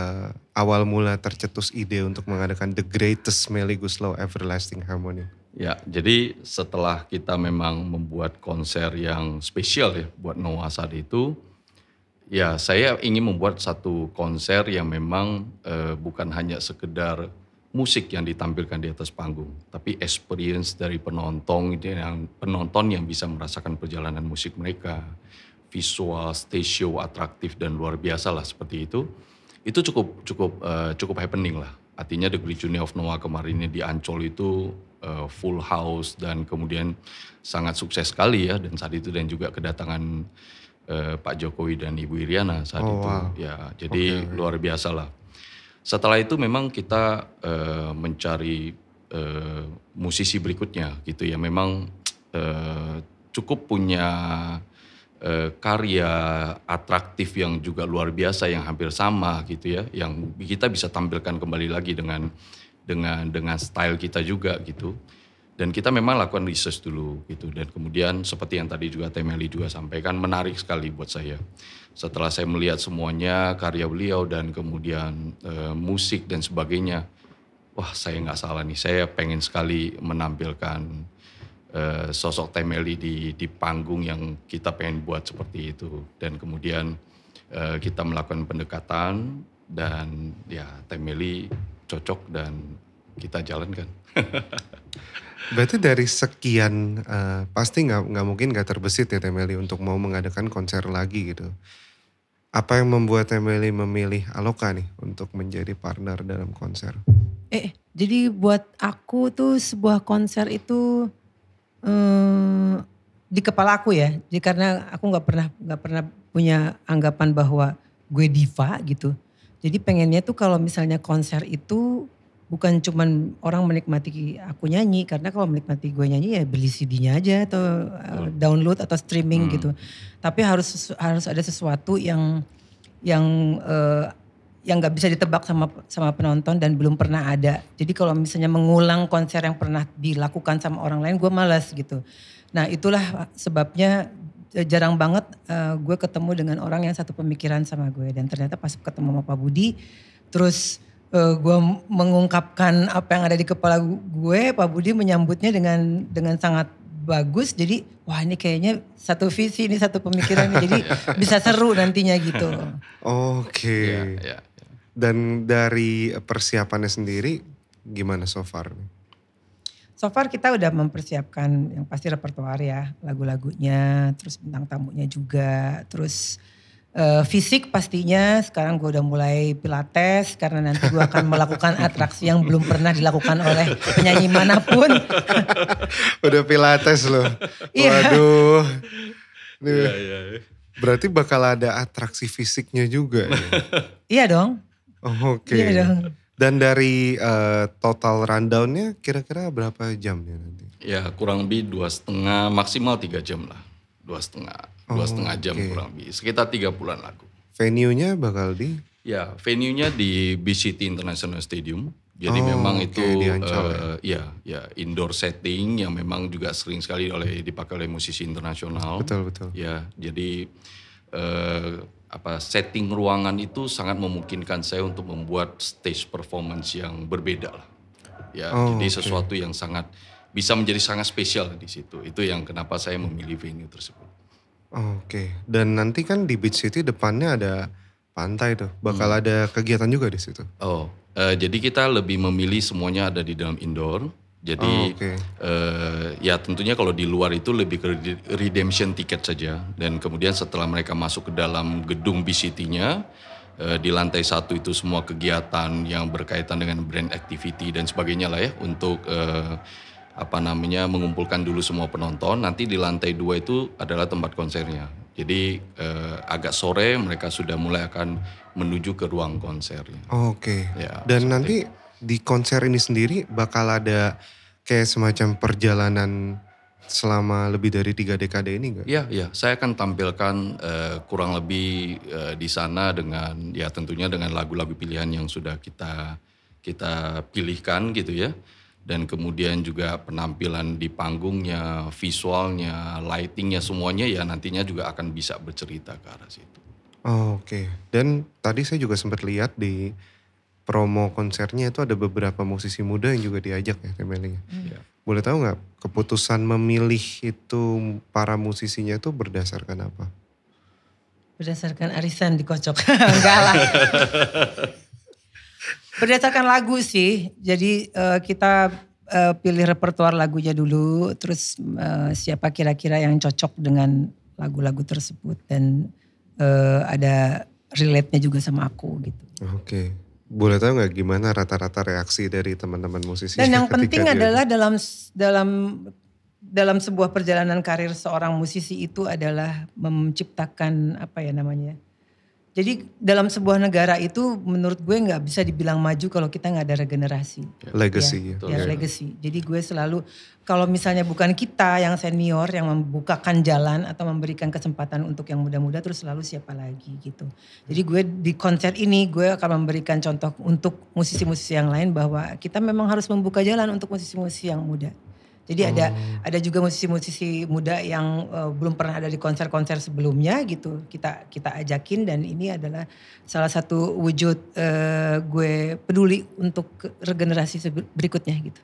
awal mula tercetus ide untuk mengadakan The Greatest Melly Goeslaw Everlasting Harmony? Ya jadi setelah kita memang membuat konser yang spesial ya buat Noah saat itu. Ya saya ingin membuat satu konser yang memang bukan hanya sekedar musik yang ditampilkan di atas panggung, tapi experience dari penonton yang bisa merasakan perjalanan musik mereka, visual, stage show atraktif dan luar biasa lah seperti itu. Itu cukup happening lah. Artinya The Great Journey of Noah kemarin ini di Ancol itu full house dan kemudian sangat sukses sekali ya dan saat itu dan juga kedatangan Pak Jokowi dan Ibu Iriana saat itu. Wow. Ya jadi luar biasa lah. Setelah itu memang kita mencari musisi berikutnya gitu ya. Memang cukup punya karya atraktif yang juga luar biasa yang hampir sama gitu ya. Yang kita bisa tampilkan kembali lagi dengan style kita juga gitu. Dan kita memang lakukan research dulu gitu. Dan kemudian seperti yang tadi juga Temeli juga sampaikan, menarik sekali buat saya. Setelah saya melihat semuanya, karya beliau dan kemudian musik dan sebagainya. Wah, saya nggak salah nih, saya pengen sekali menampilkan sosok Temeli di panggung yang kita pengen buat seperti itu. Dan kemudian kita melakukan pendekatan dan ya Temeli cocok dan kita jalankan. Berarti dari sekian, pasti nggak mungkin nggak terbesit ya Temeli untuk mau mengadakan konser lagi gitu. Apa yang membuat Temeli memilih Aloka nih untuk menjadi partner dalam konser? Jadi buat aku tuh sebuah konser itu di kepala aku ya. Jadi karena aku nggak pernah punya anggapan bahwa gue diva gitu. Jadi pengennya tuh kalau misalnya konser itu bukan cuman orang menikmati aku nyanyi, karena kalau menikmati gue nyanyi ya beli CD-nya aja atau download atau streaming gitu. Tapi harus ada sesuatu yang nggak bisa ditebak sama penonton dan belum pernah ada. Jadi kalau misalnya mengulang konser yang pernah dilakukan sama orang lain, gue malas gitu. Nah itulah sebabnya jarang banget gue ketemu dengan orang yang satu pemikiran sama gue. Dan ternyata pas ketemu sama Pak Budi, terus gue mengungkapkan apa yang ada di kepala gue, Pak Budi menyambutnya dengan sangat bagus. Jadi wah ini kayaknya satu visi, ini satu pemikiran, jadi bisa seru nantinya gitu. Oke. Ya. Dan dari persiapannya sendiri gimana so far? So far kita udah mempersiapkan yang pasti repertoar ya, lagu-lagunya, terus bintang tamunya juga, terus fisik pastinya sekarang gue udah mulai pilates karena nanti gue akan melakukan atraksi yang belum pernah dilakukan oleh penyanyi manapun. Udah pilates loh. Iya. Waduh. Iya. Berarti bakal ada atraksi fisiknya juga ya? Iya dong. Oke. Iya dong. Dan dari total rundownnya kira-kira berapa jam ya nanti? Ya kurang lebih 2,5 maksimal 3 jam lah. 2,5 jam kurang lebih. Sekitar 30-an lagu. Venue-nya bakal di? Ya venue-nya di BCT International Stadium. Jadi memang itu di Ancol ya indoor setting yang memang juga sering sekali dipakai oleh musisi internasional. Betul. Ya jadi setting ruangan itu sangat memungkinkan saya untuk membuat stage performance yang berbeda lah. Ya, jadi sesuatu yang bisa menjadi sangat spesial di situ. Itu yang kenapa saya memilih venue tersebut. Oke. Dan nanti kan di Beach City depannya ada pantai tuh. Bakal ada kegiatan juga di situ. Jadi kita lebih memilih semuanya ada di dalam indoor. Jadi ya tentunya kalau di luar itu lebih ke redemption tiket saja. Dan kemudian setelah mereka masuk ke dalam gedung BCT-nya, di lantai 1 itu semua kegiatan yang berkaitan dengan brand activity dan sebagainya lah ya. Untuk mengumpulkan dulu semua penonton. Nanti di lantai 2 itu adalah tempat konsernya. Jadi agak sore mereka sudah mulai akan menuju ke ruang konsernya. Oke. Ya, dan nanti di konser ini sendiri bakal ada kayak semacam perjalanan selama lebih dari 3 dekade ini enggak? Iya. Saya akan tampilkan kurang lebih di sana dengan ya tentunya dengan lagu-lagu pilihan yang sudah kita pilihkan gitu ya. Dan kemudian juga penampilan di panggungnya, visualnya, lightingnya semuanya ya nantinya juga akan bisa bercerita ke arah situ. Oke. Dan tadi saya juga sempat lihat di promo konsernya itu ada beberapa musisi muda yang juga diajak ya Temeli. Ya. Boleh tahu nggak keputusan memilih itu para musisinya itu berdasarkan apa? Berdasarkan arisan dikocok. Enggak lah. Berdasarkan lagu sih. Jadi kita pilih repertoar lagunya dulu. Terus siapa kira-kira yang cocok dengan lagu-lagu tersebut. Dan ada relate-nya juga sama aku gitu. Oke. Boleh tahu nggak gimana rata-rata reaksi dari teman-teman musisi? Dan yang penting adalah dalam sebuah perjalanan karir seorang musisi itu adalah menciptakan Jadi dalam sebuah negara itu menurut gue nggak bisa dibilang maju kalau kita nggak ada regenerasi. Legacy. Legacy. Jadi gue selalu kalau misalnya bukan kita yang senior yang membukakan jalan atau memberikan kesempatan untuk yang muda-muda terus selalu siapa lagi gitu. Jadi gue di konser ini gue akan memberikan contoh untuk musisi-musisi yang lain bahwa kita memang harus membuka jalan untuk musisi-musisi yang muda. Jadi ada juga musisi-musisi muda yang belum pernah ada di konser-konser sebelumnya gitu. Kita ajakin dan ini adalah salah satu wujud gue peduli untuk regenerasi berikutnya gitu.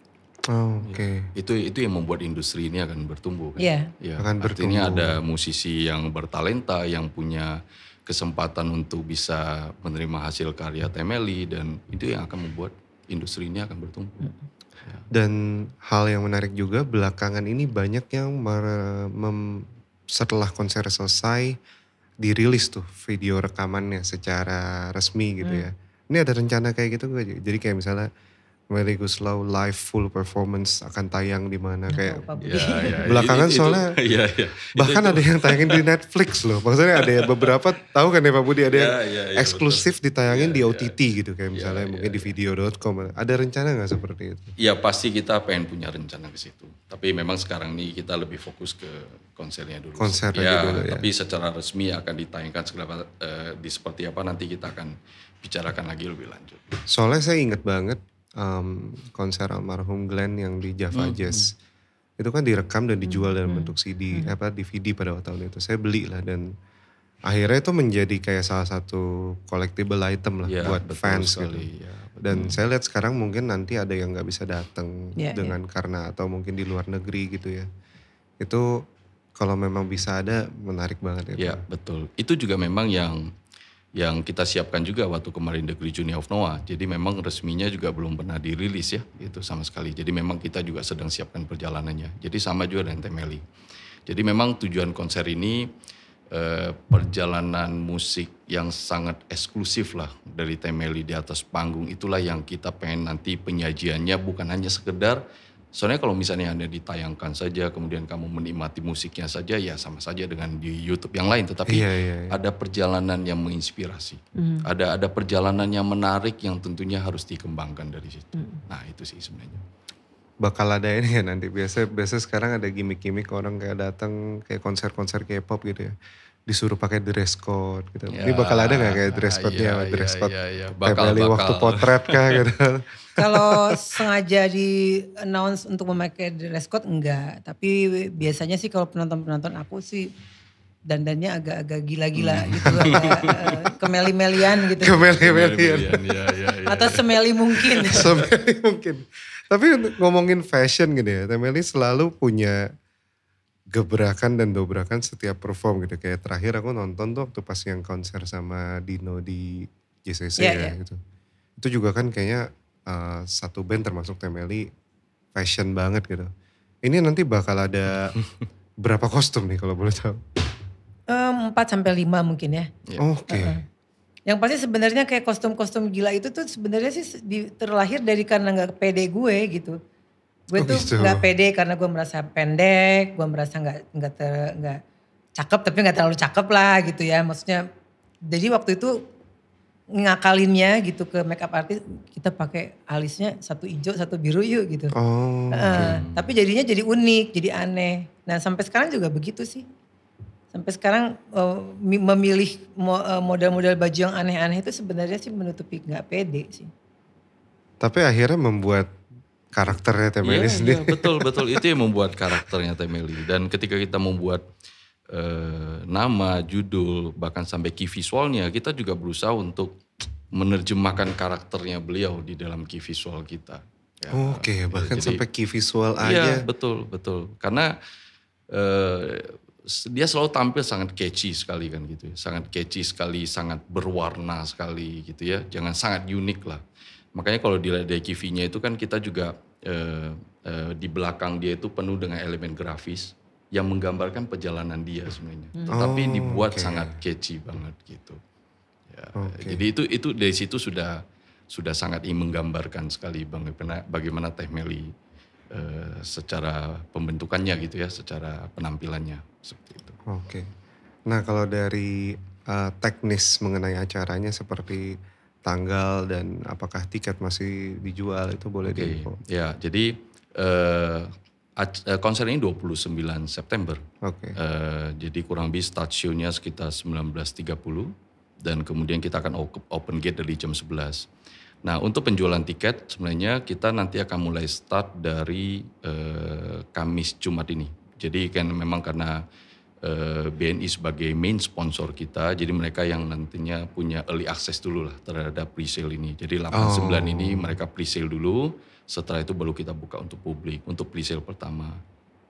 Oke. Itu yang membuat industri ini akan bertumbuh kan. Iya. Ya, Akan artinya bertumbuh. ada musisi yang bertalenta, yang punya kesempatan untuk bisa menerima hasil karya Temeli, dan itu yang akan membuat industri ini akan bertumbuh. Dan hal yang menarik juga belakangan ini banyak yang setelah konser selesai dirilis tuh video rekamannya secara resmi gitu ya. Ini ada rencana kayak gitu gak? Jadi kayak misalnya Melly Goeslaw live full performance akan tayang di mana kayak Pak Budi. belakangan soalnya bahkan ada yang tayangin di Netflix loh. Maksudnya ada beberapa tahu kan ya Pak Budi ada yang eksklusif ditayangin di OTT gitu kayak misalnya mungkin di video.com. Ada rencana nggak seperti itu? Ya pasti kita pengen punya rencana ke situ. Tapi memang sekarang ini kita lebih fokus ke konsernya dulu. Konser aja dulu ya. Tapi secara resmi akan ditayangkan segala di seperti apa nanti kita akan bicarakan lagi lebih lanjut. Soalnya saya inget banget konser almarhum Glenn yang di Java Jazz. Itu kan direkam dan dijual dalam bentuk CD, DVD pada tahun itu. Saya beli lah dan akhirnya itu menjadi kayak salah satu collectible item lah buat fans sekali, gitu. Dan saya lihat sekarang mungkin nanti ada yang nggak bisa datang dengan karena atau mungkin di luar negeri gitu ya. Itu kalau memang bisa ada menarik banget ya. Ya betul. Itu juga memang yang kita siapkan juga waktu kemarin The Great Journey of Noah. Jadi memang resminya juga belum pernah dirilis ya, itu sama sekali. Jadi memang kita juga sedang siapkan perjalanannya. Jadi sama juga dengan Temeli. Jadi memang tujuan konser ini perjalanan musik yang sangat eksklusif lah dari Temeli di atas panggung. Itulah yang kita pengen nanti penyajiannya bukan hanya sekedar. Soalnya kalau misalnya Anda ditayangkan saja, kemudian kamu menikmati musiknya saja, ya sama saja dengan di YouTube yang lain. Tetapi ada perjalanan yang menginspirasi. Ada perjalanan yang menarik yang tentunya harus dikembangkan dari situ. Nah itu sih sebenarnya. Bakal ada ini ya nanti. Biasa sekarang ada gimmick-gimmick orang kayak datang kayak konser-konser K-pop gitu ya. Disuruh pakai dress code gitu. Ini bakal ada gak kayak dress code-nya? Dress code Temeli waktu potret kah gitu. Kalau sengaja di announce untuk memakai dress code enggak. Tapi biasanya sih kalau penonton-penonton aku sih dandannya agak-agak gila-gila gitu. Agak kemeli-melian gitu. Kemeli-melian. Atau semeli mungkin. Semeli mungkin. Tapi ngomongin fashion gitu ya. Temeli selalu punya gebrakan dan dobrakan setiap perform gitu. Kayak terakhir aku nonton tuh waktu pas yang konser sama Dino di JCC gitu. Itu juga kan kayaknya satu band termasuk Temeli fashion banget gitu. Ini nanti bakal ada berapa kostum nih kalau boleh tahu? 4-5 mungkin ya. Oke. Yang pasti sebenarnya kayak kostum-kostum gila itu tuh sebenarnya sih terlahir dari karena gak pede gue gitu. Gue tuh gak pede karena gue merasa pendek, gue merasa gak cakep tapi gak terlalu cakep lah gitu ya. Maksudnya jadi waktu itu ngakalinnya gitu ke makeup artist, kita pakai alisnya satu hijau satu biru yuk gitu. Tapi jadinya jadi unik, jadi aneh. Nah sampai sekarang juga begitu sih. Sampai sekarang memilih model-model baju yang aneh-aneh itu sebenarnya sih menutupi gak pede sih. Tapi akhirnya membuat karakternya Temeli sendiri. Iya, betul. Itu yang membuat karakternya Temeli. Dan ketika kita membuat nama, judul, bahkan sampai key visualnya, kita juga berusaha untuk menerjemahkan karakternya beliau di dalam key visual kita. Ya, Oke, bahkan jadi, sampai key visual aja. Iya, betul. Karena dia selalu tampil sangat catchy sekali kan gitu. Sangat catchy sekali, sangat berwarna sekali gitu ya. Jangan sangat unik lah. Makanya kalau dilihat dari KV-nya itu kan kita juga di belakang dia itu penuh dengan elemen grafis yang menggambarkan perjalanan dia sebenarnya. Tetapi dibuat sangat catchy banget gitu. Ya, jadi itu dari situ sudah sangat menggambarkan sekali bagaimana Temeli secara pembentukannya gitu ya, secara penampilannya seperti itu. Oke. Nah kalau dari teknis mengenai acaranya seperti tanggal dan apakah tiket masih dijual itu boleh diinfo? Ya, jadi konser ini 29 September. Jadi kurang lebih start show-nya sekitar 19.30 dan kemudian kita akan open gate dari jam 11. Nah, untuk penjualan tiket sebenarnya kita nanti akan mulai start dari Kamis Jumat ini. Jadi kan memang karena BNI sebagai main sponsor kita, jadi mereka yang nantinya punya early access dulu lah terhadap presale ini. Jadi 8-9 ini mereka presale dulu, setelah itu baru kita buka untuk publik, untuk presale pertama.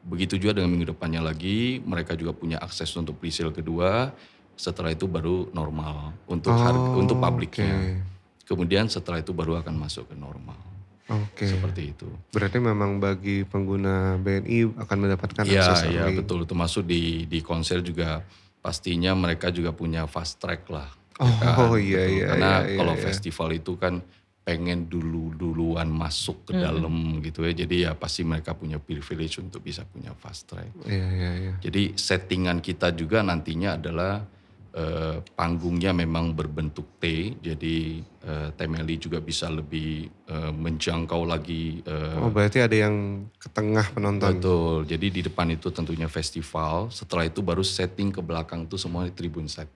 Begitu juga dengan minggu depannya lagi, mereka juga punya akses untuk presale kedua, setelah itu baru normal untuk untuk publiknya. Kemudian setelah itu baru akan masuk ke normal. Oke. Seperti itu. Berarti memang bagi pengguna BNI akan mendapatkan Ya, akses ya early. betul. Termasuk di konser juga pastinya mereka juga punya fast track lah. Oh Betul. iya. Karena kalau festival itu kan pengen duluan masuk ke dalam gitu ya. Jadi ya pasti mereka punya privilege untuk bisa punya fast track. Iya. Jadi settingan kita juga nantinya adalah panggungnya memang berbentuk T, jadi Temeli juga bisa lebih menjangkau lagi. Oh berarti ada yang ke tengah penonton. Betul, jadi di depan itu tentunya festival, setelah itu baru setting ke belakang itu semuanya tribun set.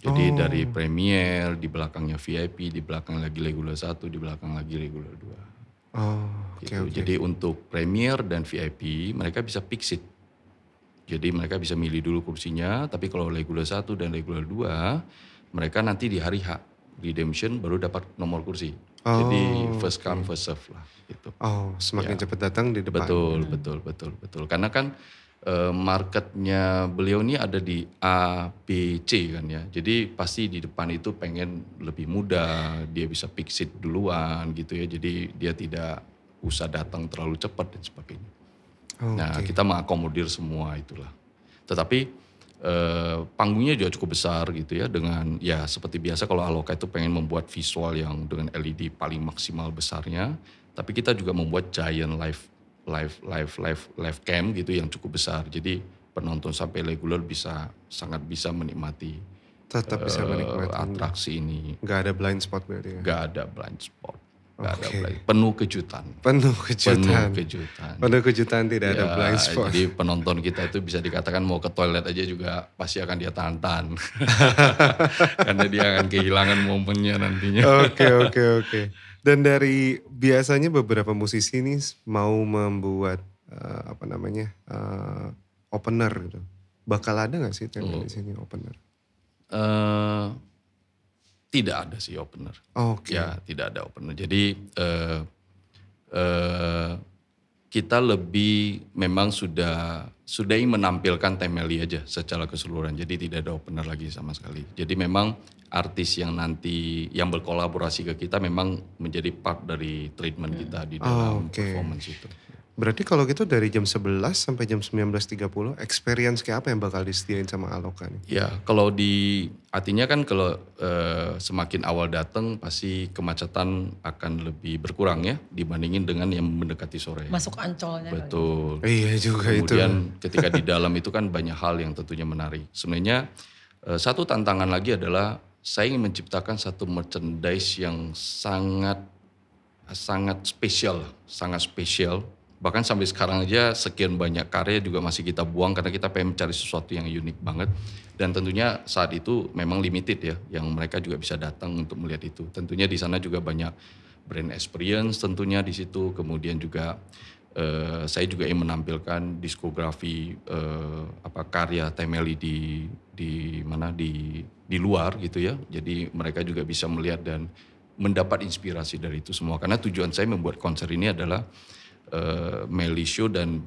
Jadi dari premier, di belakangnya VIP, di belakang lagi regular 1, di belakang lagi regular 2. Gitu. Jadi untuk premier dan VIP mereka bisa pick seat. Jadi mereka bisa milih dulu kursinya, tapi kalau regular 1 dan regular 2, mereka nanti di hari H, redemption baru dapat nomor kursi. Jadi first come first serve lah gitu. Semakin cepat datang di depan. Betul. Karena kan marketnya beliau ini ada di A, B, C kan ya. Jadi pasti di depan itu pengen lebih mudah, dia bisa pick seat duluan gitu ya. Jadi dia tidak usah datang terlalu cepat dan sebagainya. Nah kita mengakomodir semua itulah. Tetapi panggungnya juga cukup besar gitu ya, dengan ya seperti biasa kalau Aloka itu pengen membuat visual yang dengan LED paling maksimal besarnya, tapi kita juga membuat giant live cam gitu yang cukup besar. Jadi penonton sampai regular sangat bisa menikmati. Tetap bisa menikmati atraksi ini. Gak ada blind spot berarti ya? Gak ada blind spot. Penuh kejutan. Penuh kejutan, tidak ada blind spot. Jadi penonton kita itu bisa dikatakan mau ke toilet aja juga pasti akan dia tahan. Karena dia akan kehilangan momennya nantinya. Oke. Dan dari biasanya beberapa musisi ini mau membuat opener gitu. Bakal ada gak sih di sini opener? Tidak ada sih opener. Ya tidak ada opener. Jadi kita lebih memang sudah ingin menampilkan Temeli aja secara keseluruhan. Jadi tidak ada opener lagi sama sekali. Jadi memang artis yang nanti yang berkolaborasi ke kita memang menjadi part dari treatment kita di dalam performance itu. Berarti kalau gitu dari jam 11 sampai jam 19.30 experience kayak apa yang bakal disediain sama Aloka nih? Ya kalau artinya kan kalau semakin awal datang pasti kemacetan akan lebih berkurang ya dibandingin dengan yang mendekati sore. Masuk Ancolnya. Betul. Iya juga itu. Kemudian ketika di dalam itu kan banyak hal yang tentunya menarik. Sebenarnya satu tantangan lagi adalah saya ingin menciptakan satu merchandise yang sangat spesial. Bahkan sampai sekarang aja sekian banyak karya juga masih kita buang karena kita pengen mencari sesuatu yang unik banget. Dan tentunya saat itu memang limited ya, yang mereka juga bisa datang untuk melihat itu. Tentunya di sana juga banyak brand experience tentunya di situ. Kemudian juga saya juga ingin menampilkan diskografi karya Temeli di luar gitu ya. Jadi mereka juga bisa melihat dan mendapat inspirasi dari itu semua. Karena tujuan saya membuat konser ini adalah Meli Show dan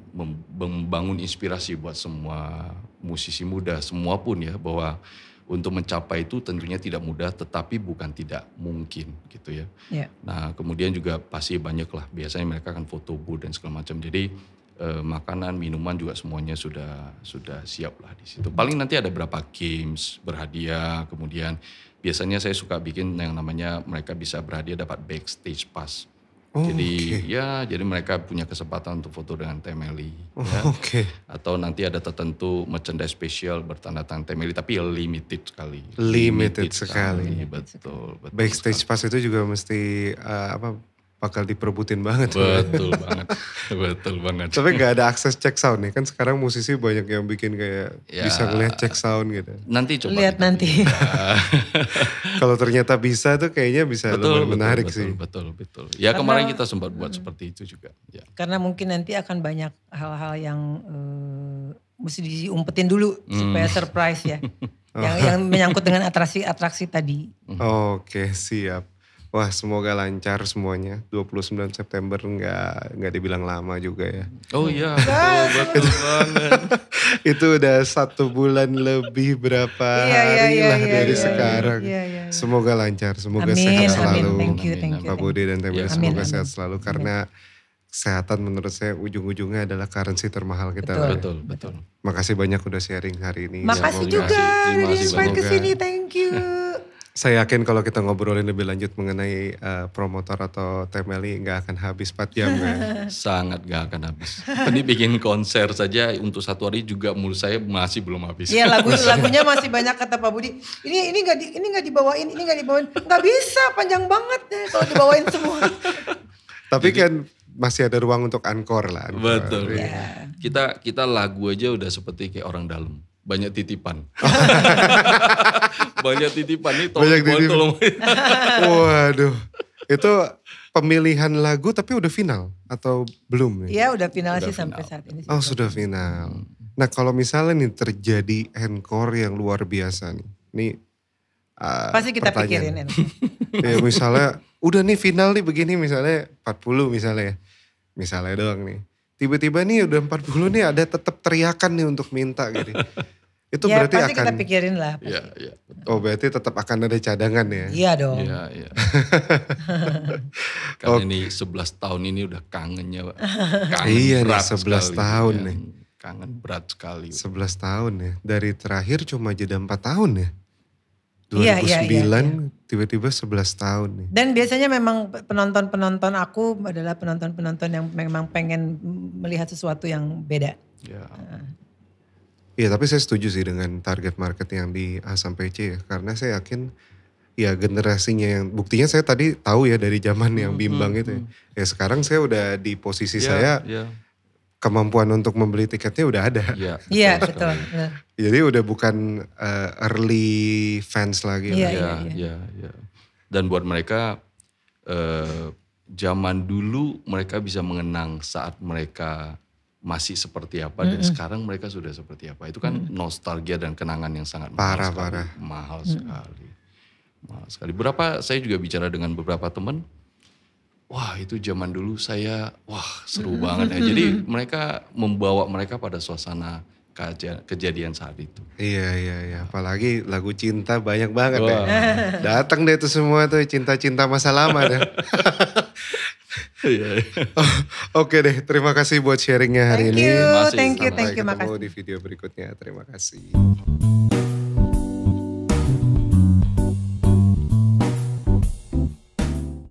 membangun inspirasi buat semua musisi muda, semua pun ya, bahwa untuk mencapai itu tentunya tidak mudah, tetapi bukan tidak mungkin gitu ya. Yeah. Nah kemudian juga pasti banyak lah, biasanya mereka akan foto booth dan segala macam. Jadi makanan, minuman juga semuanya sudah siap lah di situ. Paling nanti ada berapa games berhadiah, kemudian biasanya saya suka bikin yang namanya mereka bisa berhadiah dapat backstage pass. Jadi mereka punya kesempatan untuk foto dengan Temeli. Atau nanti ada tertentu merchandise spesial bertanda tangan Temeli tapi limited sekali. Limited sekali. Betul. Backstage pass itu juga mesti bakal diperebutin banget. Betul banget, betul banget. Tapi gak ada akses check sound nih, kan sekarang musisi banyak yang bikin kayak Ya. bisa ngeliat check sound gitu. Nanti coba Lihat kita nanti. Kalau ternyata bisa tuh kayaknya bisa lumayan menarik sih. Betul. Ya Karena- kemarin kita sempat buat seperti itu juga. Ya. Karena mungkin nanti akan banyak hal-hal yang mesti diumpetin dulu supaya surprise ya. yang menyangkut dengan atraksi tadi. Oke, siap. Wah, semoga lancar semuanya. 29 September nggak dibilang lama juga ya. Oh iya, betul banget. Itu udah 1 bulan lebih berapa hari lah dari sekarang. Iya. Semoga lancar, semoga Amin, sehat amin. selalu. Thank you. Pak Budi dan Teh Meli, Ya. semoga Amin, sehat amin. selalu. Karena kesehatan menurut saya ujung-ujungnya adalah currency termahal kita. Betul. lah. Betul. Makasih banyak udah sharing hari ini. Makasih Semoga- juga Terima udah kasih invite ke banyak. sini. Thank you. Saya yakin kalau kita ngobrolin lebih lanjut mengenai promotor atau Teh Meli nggak akan habis 4 jam kan. Sangat gak akan habis. Ini bikin konser saja untuk 1 hari juga menurut saya masih belum habis. Iya lagunya masih banyak kata Pak Budi. Ini nggak dibawain, ini nggak dibawain. Nggak bisa, panjang banget deh kalau dibawain semua. Tapi kan masih ada ruang untuk encore lah. encore. Betul. Iya. Kita lagu aja udah seperti kayak orang dalam. Banyak titipan. Banyak titipan nih Banyak titipan. tolong. Waduh, itu pemilihan lagu tapi udah final atau belum nih? Iya udah final Udah sih sampai final. saat ini. Oh sudah final. Nah kalau misalnya nih terjadi encore yang luar biasa nih Pasti kita pertanyaan. pikirin. Ya, misalnya udah nih final nih begini misalnya 40 misalnya ya. Misalnya doang nih. Tiba-tiba nih udah 40 nih ada tetap teriakan nih untuk minta gitu. Itu Ya berarti pasti akan, kita pikirin lah. Iya, iya. oh berarti tetap akan ada cadangan ya. Iya dong. Iya, iya. Karena ini 11 tahun ini udah kangennya, Pak. Kangen Iya nih, berat 11 sekali, tahun ya. nih. Kangen berat sekali. 11 tahun ya. Dari terakhir cuma jeda 4 tahun ya. Iya, 2009 iya. tiba-tiba 11 tahun nih. Dan biasanya memang penonton-penonton aku adalah penonton-penonton yang memang pengen melihat sesuatu yang beda. Ya. Iya tapi saya setuju sih dengan target market yang di A sampai C ya. Karena saya yakin ya generasinya yang, buktinya saya tadi tahu ya dari zaman yang bimbang itu ya. Ya sekarang saya udah di posisi saya, ya, kemampuan untuk membeli tiketnya udah ada. ya, Iya betul betul. sekali. Benar. Jadi udah bukan early fans lagi. Iya, lah. Ya. Dan buat mereka zaman dulu mereka bisa mengenang saat mereka masih seperti apa dan sekarang mereka sudah seperti apa. Itu kan nostalgia dan kenangan yang sangat Parah, mahal sekali. parah. Mahal sekali. Mahal sekali. Saya juga bicara dengan beberapa teman. Wah itu zaman dulu saya, seru banget ya. Jadi mereka membawa mereka pada suasana kejadian saat itu. Iya. Apalagi lagu cinta banyak banget Wah. ya. Datang deh itu semua tuh cinta-cinta masa lama deh. Iya. Oke deh, terima kasih buat sharingnya hari Thank ini. you, Masih thank you, sama. thank you, Sampai ketemu makasih. di video berikutnya. Terima kasih.